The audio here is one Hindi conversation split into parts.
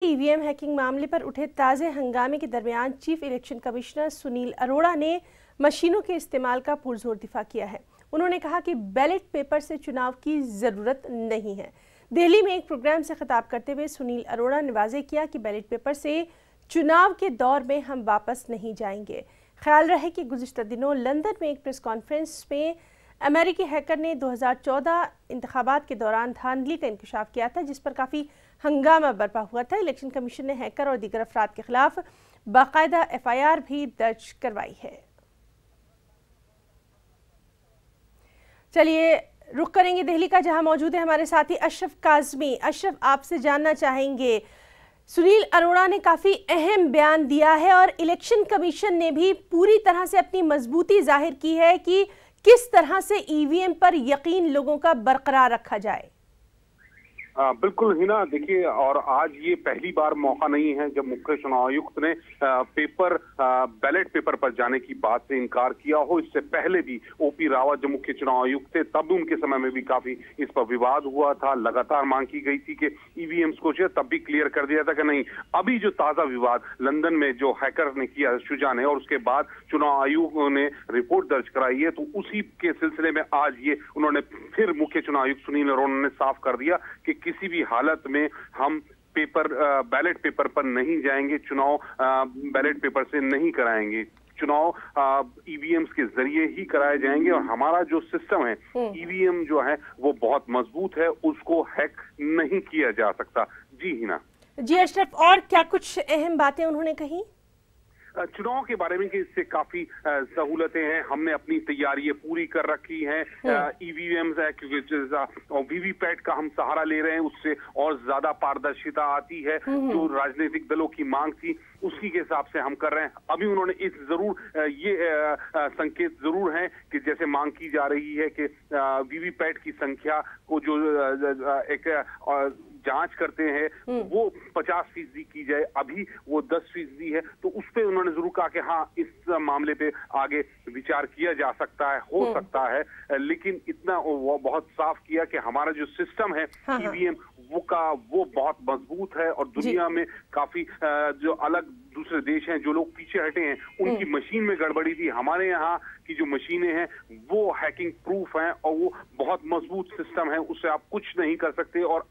ईवीएम हैकिंग मामले पर उठे ताज़े हंगामे के दरमियान chief election commissioner Sunil Arora ने मशीनों के इस्तेमाल का पुरजोर दिफा किया है। उन्होंने कहा कि बैलेट पेपर से चुनाव की ज़रूरत नहीं है। दिल्ली में एक प्रोग्राम से खिताब करते हुए सुनील अरोड़ा ने वाज़ेह किया कि बैलेट पेपर से चुनाव के दौर में हम वापस नहीं जाएंगे। ख्याल रहे कि गुज़िश्ता दिनों लंदन में एक प्रेस कॉन्फ्रेंस में अमेरिकी हैकर ने 2014 इंतखाबात के दौरान धांधली का इंकशाफ किया था, जिस पर काफ़ी हंगामा बरपा हुआ था। इलेक्शन कमीशन ने हैकर और दीगर अफराद के खिलाफ बाकायदा FIR भी दर्ज करवाई है। चलिए रुख करेंगे दिल्ली का, जहां मौजूद है हमारे साथी अशरफ काज़मी। अशरफ, आपसे जानना चाहेंगे, सुनील अरोड़ा ने काफ़ी अहम बयान दिया है और इलेक्शन कमीशन ने भी पूरी तरह से अपनी मजबूती जाहिर की है कि किस तरह से ईवीएम पर यकीन लोगों का बरकरार रखा जाए। बिल्कुल हिना, देखिए, और आज ये पहली बार मौका नहीं है जब मुख्य चुनाव आयुक्त ने बैलेट पेपर पर जाने की बात से इनकार किया हो। इससे पहले भी OP रावत जो मुख्य चुनाव आयुक्त थे, तब उनके समय में भी काफी इस पर विवाद हुआ था। लगातार मांग की गई थी कि ईवीएम्स को तब भी क्लियर कर दिया था कि नहीं। अभी जो ताजा विवाद लंदन में जो हैकर ने किया शुजा ने, और उसके बाद चुनाव आयोग ने रिपोर्ट दर्ज कराई है, तो उसी के सिलसिले में आज ये उन्होंने फिर मुख्य चुनाव आयुक्त सुनील अरोड़ा ने साफ कर दिया कि किसी भी हालत में हम बैलेट पेपर पर नहीं जाएंगे, चुनाव बैलेट पेपर से नहीं कराएंगे, चुनाव ईवीएम्स के जरिए ही कराए जाएंगे। और हमारा जो सिस्टम है, ईवीएम जो है वो बहुत मजबूत है, उसको हैक नहीं किया जा सकता। जी हिना। जी अशरफ, और क्या कुछ अहम बातें उन्होंने कही? चुनाव के बारे में कि इससे काफी सहूलतें हैं, हमने अपनी तैयारियां पूरी कर रखी हैं। ईवीएम्स है क्योंकि वीवीपैट का हम सहारा ले रहे हैं, उससे और ज्यादा पारदर्शिता आती है। जो राजनीतिक दलों की मांग थी उसी के हिसाब से हम कर रहे हैं। अभी उन्होंने ये संकेत जरूर है कि जैसे मांग की जा रही है कि वीवीपैट की संख्या को जो एक जांच करते हैं वो 50% की जाए, अभी वो 10% है। तो उस पर उन्होंने जरूर कहा कि हाँ, इस मामले पे आगे विचार किया जा सकता है, हो सकता है, लेकिन इतना वो बहुत साफ किया कि हमारा जो सिस्टम है ईवीएम वो बहुत मजबूत है। और दुनिया में काफी जो अलग दूसरे देश हैं, जो लोग पीछे हटे हैं, उनकी मशीन में गड़बड़ी थी, हमारे यहाँ की जो मशीनें हैं वो हैकिंग प्रूफ हैं और वो बहुत मजबूत सिस्टम है, उससे आप कुछ नहीं कर सकते। और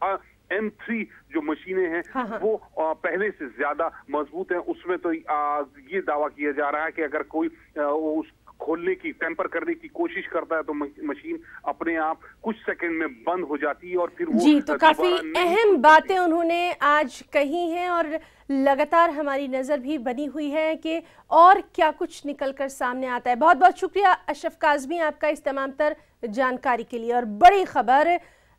M3 जो मशीनें हैं वो पहले से ज्यादा मजबूत हैं। उसमें तो ये दावा किया जा रहा है कि अगर कोई उस खोलने की, टेम्पर करने की कोशिश करता है तो मशीन अपने आप कुछ सेकंड में बंद हो जाती है। और फिर वो जी, तो काफी अहम बातें उन्होंने आज कही हैं और लगातार हमारी नजर भी बनी हुई है कि और क्या कुछ निकलकर सामने आता है। बहुत बहुत शुक्रिया अशरफ काज़मी आपका इस तमाम तर जानकारी के लिए। और बड़ी खबर